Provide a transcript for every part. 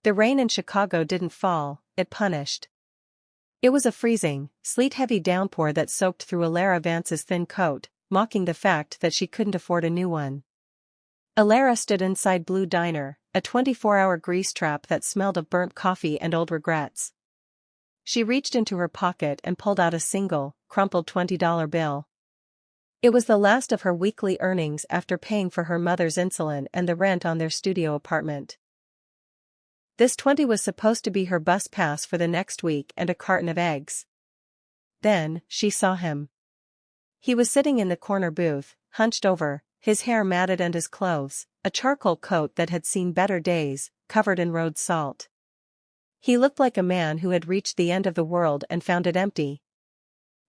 The rain in Chicago didn't fall, it punished. It was a freezing, sleet-heavy downpour that soaked through Alara Vance's thin coat, mocking the fact that she couldn't afford a new one. Alara stood inside Blue Diner, a 24-hour grease trap that smelled of burnt coffee and old regrets. She reached into her pocket and pulled out a single, crumpled $20 bill. It was the last of her weekly earnings after paying for her mother's insulin and the rent on their studio apartment. This 20 was supposed to be her bus pass for the next week and a carton of eggs. Then, she saw him. He was sitting in the corner booth, hunched over, his hair matted and his clothes, a charcoal coat that had seen better days, covered in road salt. He looked like a man who had reached the end of the world and found it empty.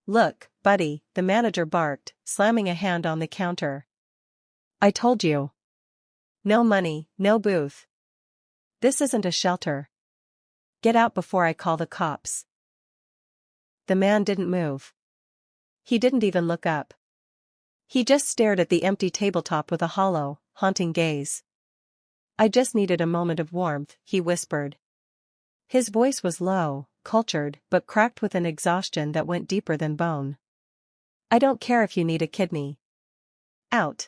"Look, buddy," the manager barked, slamming a hand on the counter. "I told you. No money, no booth. This isn't a shelter. Get out before I call the cops." The man didn't move. He didn't even look up. He just stared at the empty tabletop with a hollow, haunting gaze. "I just needed a moment of warmth," he whispered. His voice was low, cultured, but cracked with an exhaustion that went deeper than bone. "I don't care if you need a kidney. Out."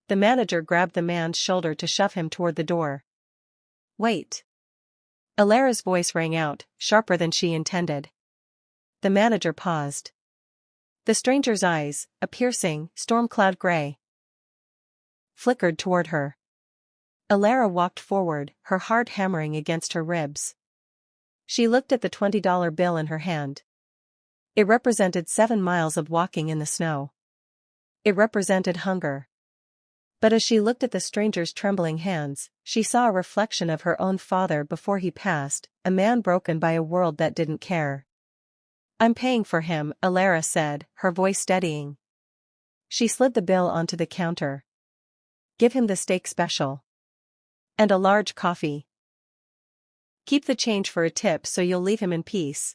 The manager grabbed the man's shoulder to shove him toward the door. "Wait." Alara's voice rang out, sharper than she intended. The manager paused. The stranger's eyes, a piercing, storm-cloud gray, flickered toward her. Alara walked forward, her heart hammering against her ribs. She looked at the $20 bill in her hand. It represented 7 miles of walking in the snow. It represented hunger. But as she looked at the stranger's trembling hands, she saw a reflection of her own father before he passed, a man broken by a world that didn't care. "I'm paying for him," Alara said, her voice steadying. She slid the bill onto the counter. "Give him the steak special. And a large coffee. Keep the change for a tip so you'll leave him in peace."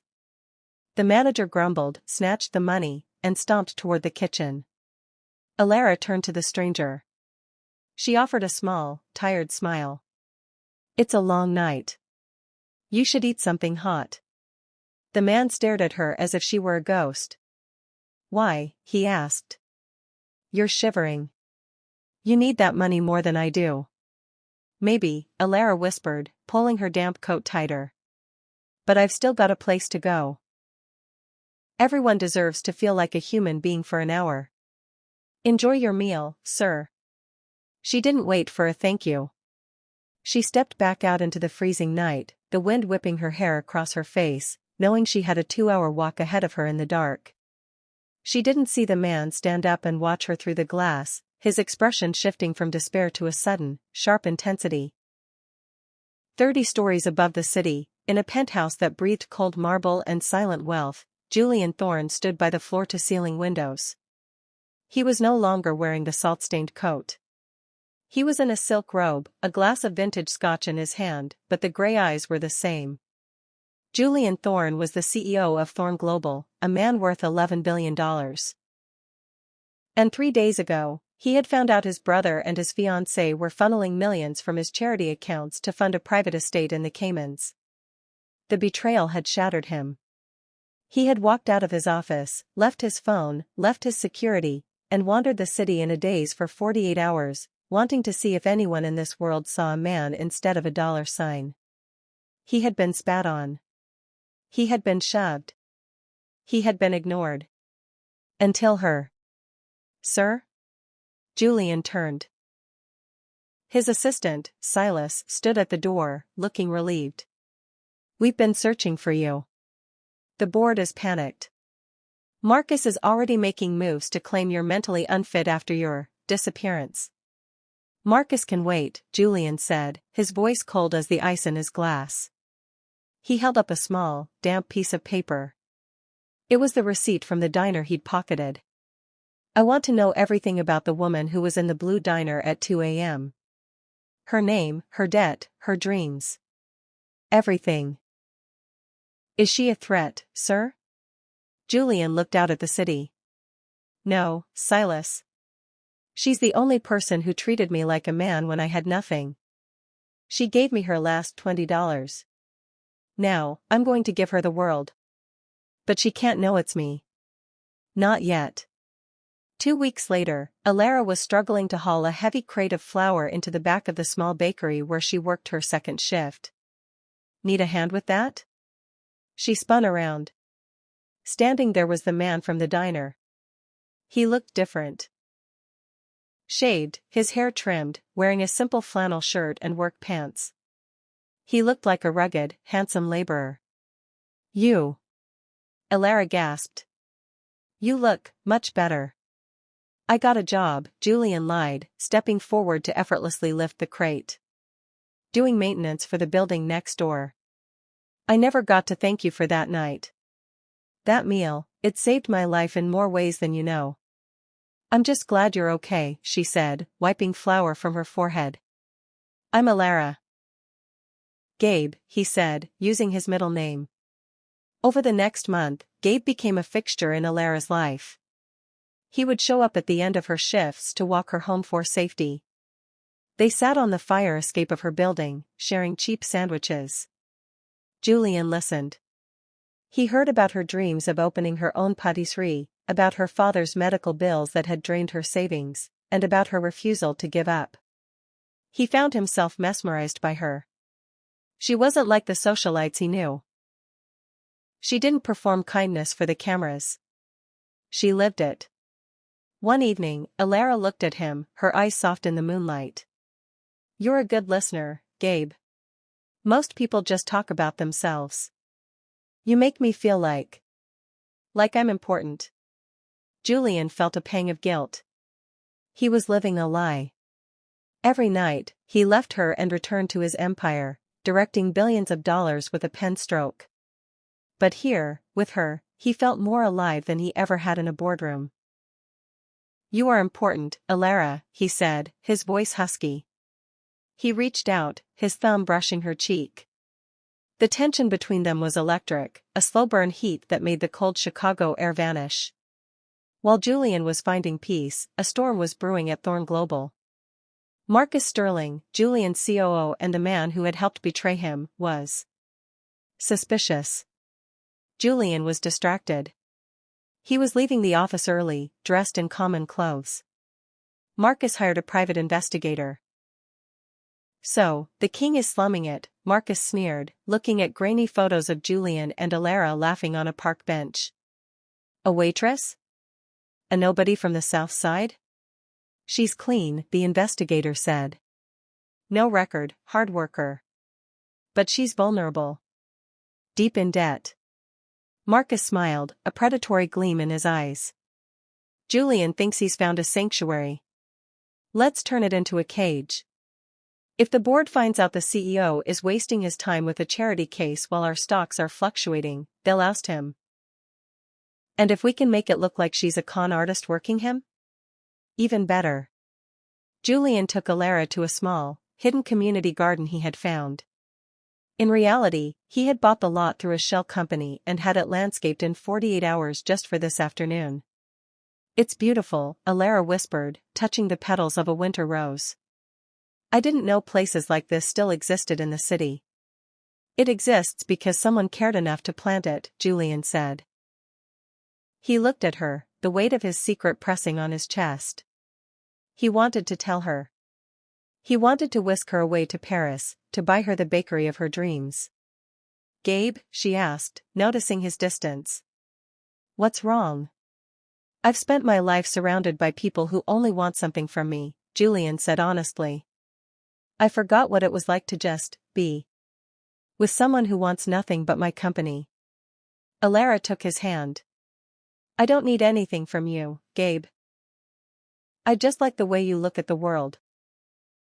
The manager grumbled, snatched the money, and stomped toward the kitchen. Alara turned to the stranger. She offered a small, tired smile. "It's a long night. You should eat something hot." The man stared at her as if she were a ghost. "Why?" he asked. "You're shivering. You need that money more than I do." "Maybe," Alara whispered, pulling her damp coat tighter. "But I've still got a place to go. Everyone deserves to feel like a human being for an hour." "Enjoy your meal, sir." She didn't wait for a thank you. She stepped back out into the freezing night, the wind whipping her hair across her face, knowing she had a 2-hour walk ahead of her in the dark. She didn't see the man stand up and watch her through the glass, his expression shifting from despair to a sudden, sharp intensity. 30 stories above the city, in a penthouse that breathed cold marble and silent wealth, Julian Thorne stood by the floor-to-ceiling windows. He was no longer wearing the salt-stained coat. He was in a silk robe, a glass of vintage scotch in his hand, but the gray eyes were the same. Julian Thorne was the CEO of Thorne Global, a man worth $11 billion. And 3 days ago, he had found out his brother and his fiancée were funneling millions from his charity accounts to fund a private estate in the Caymans. The betrayal had shattered him. He had walked out of his office, left his phone, left his security, and wandered the city in a daze for 48 hours, wanting to see if anyone in this world saw a man instead of a dollar sign. He had been spat on. He had been shoved. He had been ignored. Until her. "Sir?" Julian turned. His assistant, Silas, stood at the door, looking relieved. "We've been searching for you. The board is panicked. Marcus is already making moves to claim you're mentally unfit after your disappearance." "Marcus can wait," Julian said, his voice cold as the ice in his glass. He held up a small, damp piece of paper. It was the receipt from the diner he'd pocketed. "I want to know everything about the woman who was in the Blue Diner at 2 a.m. Her name, her debt, her dreams. Everything." "Is she a threat, sir?" Julian looked out at the city. "No, Silas. She's the only person who treated me like a man when I had nothing. She gave me her last $20. Now, I'm going to give her the world. But she can't know it's me. Not yet. 2 weeks later, Alara was struggling to haul a heavy crate of flour into the back of the small bakery where she worked her second shift. Need a hand with that? She spun around. Standing there was the man from the diner. He looked different. Shaved, his hair trimmed, wearing a simple flannel shirt and work pants. He looked like a rugged, handsome laborer. You. Alara gasped. You look much better. I got a job, Julian lied, stepping forward to effortlessly lift the crate. Doing maintenance for the building next door. I never got to thank you for that night. That meal, it saved my life in more ways than you know. I'm just glad you're okay, she said, wiping flour from her forehead. I'm Alara. Gabe, he said, using his middle name. Over the next month, Gabe became a fixture in Alara's life. He would show up at the end of her shifts to walk her home for safety. They sat on the fire escape of her building, sharing cheap sandwiches. Julian listened. He heard about her dreams of opening her own patisserie, about her father's medical bills that had drained her savings, and about her refusal to give up. He found himself mesmerized by her. She wasn't like the socialites he knew. She didn't perform kindness for the cameras. She lived it. One evening, Alara looked at him, her eyes soft in the moonlight. You're a good listener, Gabe. Most people just talk about themselves. You make me feel like I'm important. Julian felt a pang of guilt. He was living a lie. Every night, he left her and returned to his empire, directing billions of dollars with a pen stroke. But here, with her, he felt more alive than he ever had in a boardroom. You are important, Alara, he said, his voice husky. He reached out, his thumb brushing her cheek. The tension between them was electric, a slow burn heat that made the cold Chicago air vanish. While Julian was finding peace, a storm was brewing at Thorn Global. Marcus Sterling, Julian's COO and the man who had helped betray him, was suspicious. Julian was distracted. He was leaving the office early, dressed in common clothes. Marcus hired a private investigator. So, the king is slumming it, Marcus sneered, looking at grainy photos of Julian and Alara laughing on a park bench. A waitress? A nobody from the south side? She's clean, the investigator said. No record, hard worker. But she's vulnerable. Deep in debt. Marcus smiled, a predatory gleam in his eyes. Julian thinks he's found a sanctuary. Let's turn it into a cage. If the board finds out the CEO is wasting his time with a charity case while our stocks are fluctuating, they'll oust him. And if we can make it look like she's a con artist working him? Even better. Julian took Alara to a small, hidden community garden he had found. In reality, he had bought the lot through a shell company and had it landscaped in 48 hours just for this afternoon. It's beautiful, Alara whispered, touching the petals of a winter rose. I didn't know places like this still existed in the city. It exists because someone cared enough to plant it, Julian said. He looked at her, the weight of his secret pressing on his chest. He wanted to tell her. He wanted to whisk her away to Paris, to buy her the bakery of her dreams. Gabe, she asked, noticing his distance. What's wrong? I've spent my life surrounded by people who only want something from me, Julian said honestly. I forgot what it was like to just be with someone who wants nothing but my company. Alara took his hand. I don't need anything from you, Gabe. I just like the way you look at the world.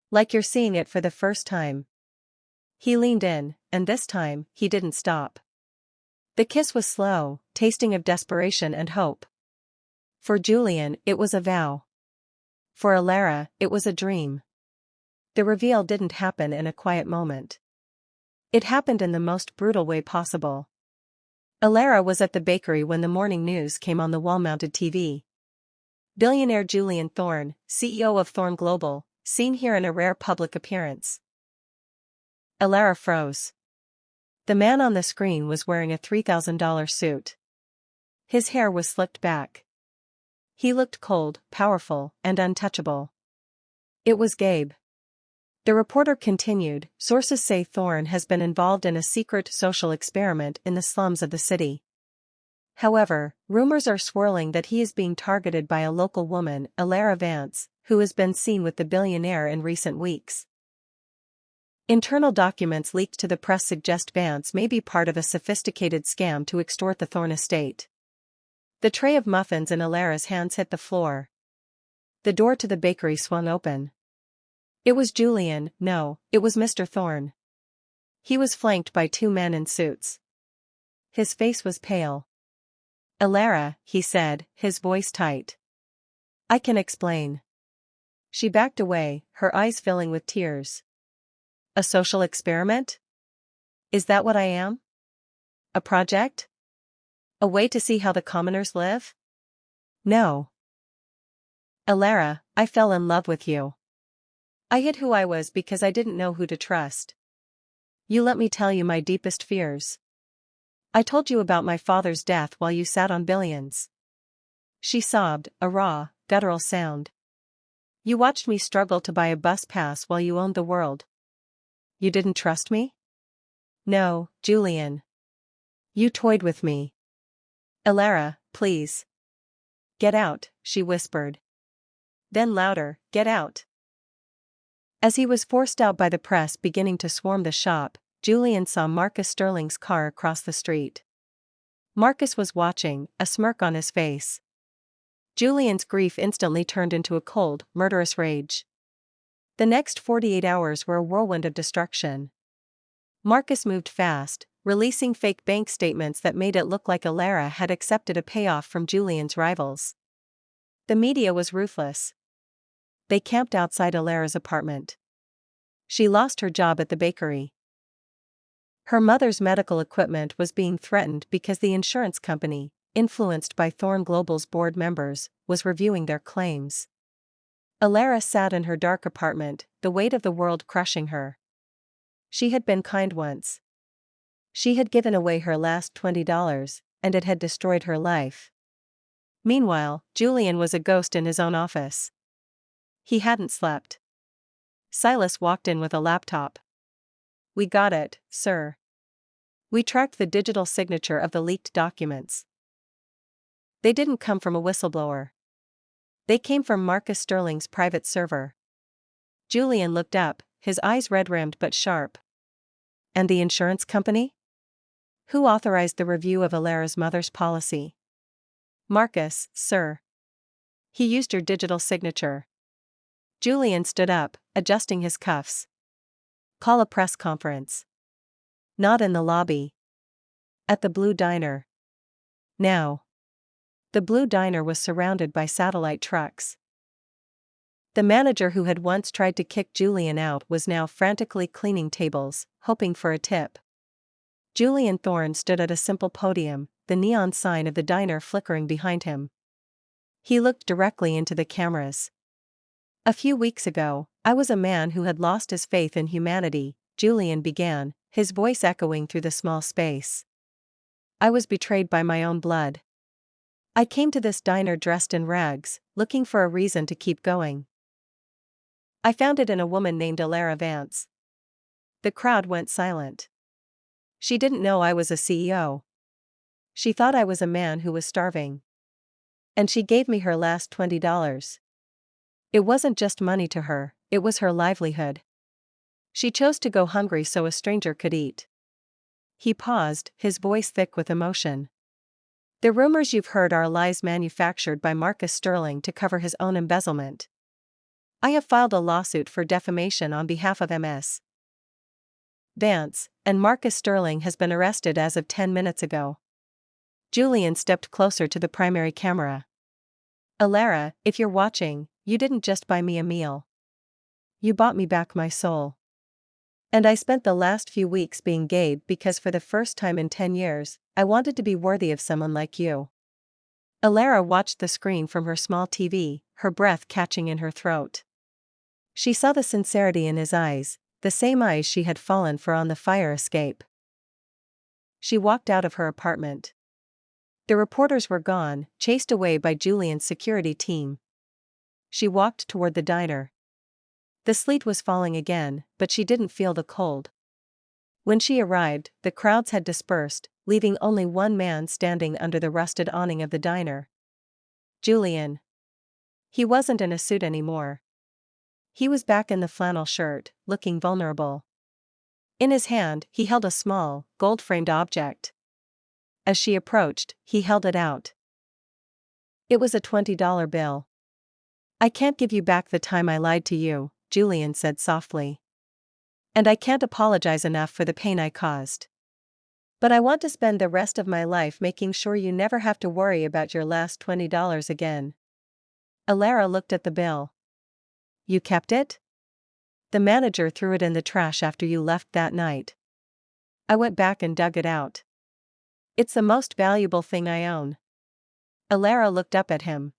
Like you're seeing it for the first time. He leaned in, and this time, he didn't stop. The kiss was slow, tasting of desperation and hope. For Julian, it was a vow. For Alara, it was a dream. The reveal didn't happen in a quiet moment. It happened in the most brutal way possible. Alara was at the bakery when the morning news came on the wall-mounted TV. Billionaire Julian Thorn, CEO of Thorn Global, seen here in a rare public appearance. Alara froze. The man on the screen was wearing a $3,000 suit. His hair was slicked back. He looked cold, powerful, and untouchable. It was Gabe. The reporter continued, sources say Thorne has been involved in a secret social experiment in the slums of the city. However, rumors are swirling that he is being targeted by a local woman, Alara Vance, who has been seen with the billionaire in recent weeks. Internal documents leaked to the press suggest Vance may be part of a sophisticated scam to extort the Thorne estate. The tray of muffins in Alara's hands hit the floor. The door to the bakery swung open. It was Julian, no, it was Mr. Thorne. He was flanked by two men in suits. His face was pale. "Alara," he said, his voice tight. "I can explain." She backed away, her eyes filling with tears. "A social experiment? Is that what I am? A project? A way to see how the commoners live?" "No. Alara, I fell in love with you. I hid who I was because I didn't know who to trust. You let me tell you my deepest fears. I told you about my father's death while you sat on billions." She sobbed, a raw, guttural sound. "You watched me struggle to buy a bus pass while you owned the world. You didn't trust me?" "No, Julian. You toyed with me." "Alara, please. Get out," she whispered. Then louder, "Get out." As he was forced out by the press beginning to swarm the shop, Julian saw Marcus Sterling's car across the street. Marcus was watching, a smirk on his face. Julian's grief instantly turned into a cold, murderous rage. The next 48 hours were a whirlwind of destruction. Marcus moved fast, releasing fake bank statements that made it look like Alara had accepted a payoff from Julian's rivals. The media was ruthless. They camped outside Alara's apartment. She lost her job at the bakery. Her mother's medical equipment was being threatened because the insurance company, influenced by Thorne Global's board members, was reviewing their claims. Alara sat in her dark apartment, the weight of the world crushing her. She had been kind once. She had given away her last $20, and it had destroyed her life. Meanwhile, Julian was a ghost in his own office. He hadn't slept. Silas walked in with a laptop. "We got it, sir. We tracked the digital signature of the leaked documents. They didn't come from a whistleblower. They came from Marcus Sterling's private server." Julian looked up, his eyes red-rimmed but sharp. "And the insurance company? Who authorized the review of Alara's mother's policy?" "Marcus, sir. He used your digital signature." Julian stood up, adjusting his cuffs. "Call a press conference." "Not in the lobby. At the Blue Diner. Now." The Blue Diner was surrounded by satellite trucks. The manager who had once tried to kick Julian out was now frantically cleaning tables, hoping for a tip. Julian Thorne stood at a simple podium, the neon sign of the diner flickering behind him. He looked directly into the cameras. "A few weeks ago, I was a man who had lost his faith in humanity," Julian began, his voice echoing through the small space. "I was betrayed by my own blood. I came to this diner dressed in rags, looking for a reason to keep going. I found it in a woman named Alara Vance." The crowd went silent. "She didn't know I was a CEO. She thought I was a man who was starving. And she gave me her last $20. It wasn't just money to her, it was her livelihood. She chose to go hungry so a stranger could eat." He paused, his voice thick with emotion. "The rumors you've heard are lies manufactured by Marcus Sterling to cover his own embezzlement. I have filed a lawsuit for defamation on behalf of Ms. Vance, and Marcus Sterling has been arrested as of 10 minutes ago." Julian stepped closer to the primary camera. "Alara, if you're watching, you didn't just buy me a meal. You bought me back my soul. And I spent the last few weeks being Gabe because for the first time in 10 years, I wanted to be worthy of someone like you." Alara watched the screen from her small TV, her breath catching in her throat. She saw the sincerity in his eyes, The same eyes she had fallen for on the fire escape. She walked out of her apartment. The reporters were gone, chased away by Julian's security team. She walked toward the diner. The sleet was falling again, but she didn't feel the cold. When she arrived, the crowds had dispersed, leaving only one man standing under the rusted awning of the diner. Julian. He wasn't in a suit anymore. He was back in the flannel shirt, looking vulnerable. In his hand, he held a small, gold-framed object. As she approached, he held it out. It was a $20 bill. "I can't give you back the time I lied to you," Julian said softly. "And I can't apologize enough for the pain I caused. But I want to spend the rest of my life making sure you never have to worry about your last $20 again." Alara looked at the bill. "You kept it?" "The manager threw it in the trash after you left that night. I went back and dug it out. It's the most valuable thing I own." Alara looked up at him.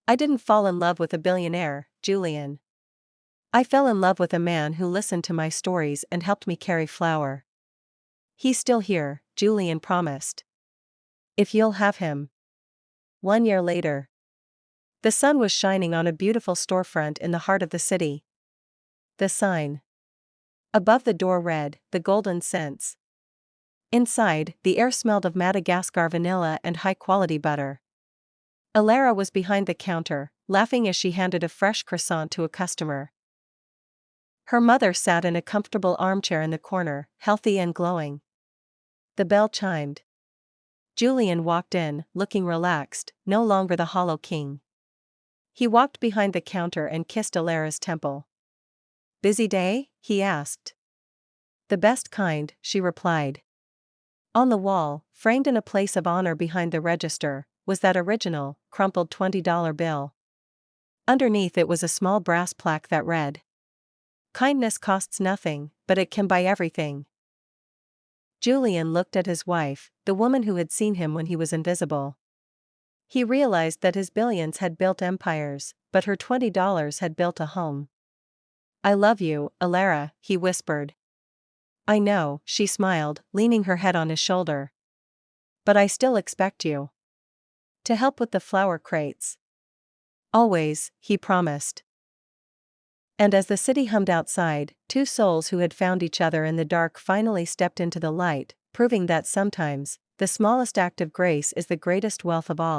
"I didn't fall in love with a billionaire, Julian. I fell in love with a man who listened to my stories and helped me carry flour. He's still here," Julian promised. "If you'll have him." 1 year later. The sun was shining on a beautiful storefront in the heart of the city. The sign above the door read, "The Golden Cents." Inside, the air smelled of Madagascar vanilla and high-quality butter. Alara was behind the counter, laughing as she handed a fresh croissant to a customer. Her mother sat in a comfortable armchair in the corner, healthy and glowing. The bell chimed. Julian walked in, looking relaxed, no longer the hollow king. He walked behind the counter and kissed Alara's temple. "Busy day?" he asked. "The best kind," she replied. On the wall, framed in a place of honor behind the register, was that original, crumpled $20 bill. Underneath it was a small brass plaque that read, "Kindness costs nothing, but it can buy everything." Julian looked at his wife, the woman who had seen him when he was invisible. He realized that his billions had built empires, but her $20 had built a home. "I love you, Alara," he whispered. "I know," she smiled, leaning her head on his shoulder. "But I still expect you to help with the flour crates." "Always," he promised. And as the city hummed outside, two souls who had found each other in the dark finally stepped into the light, proving that sometimes, the smallest act of grace is the greatest wealth of all.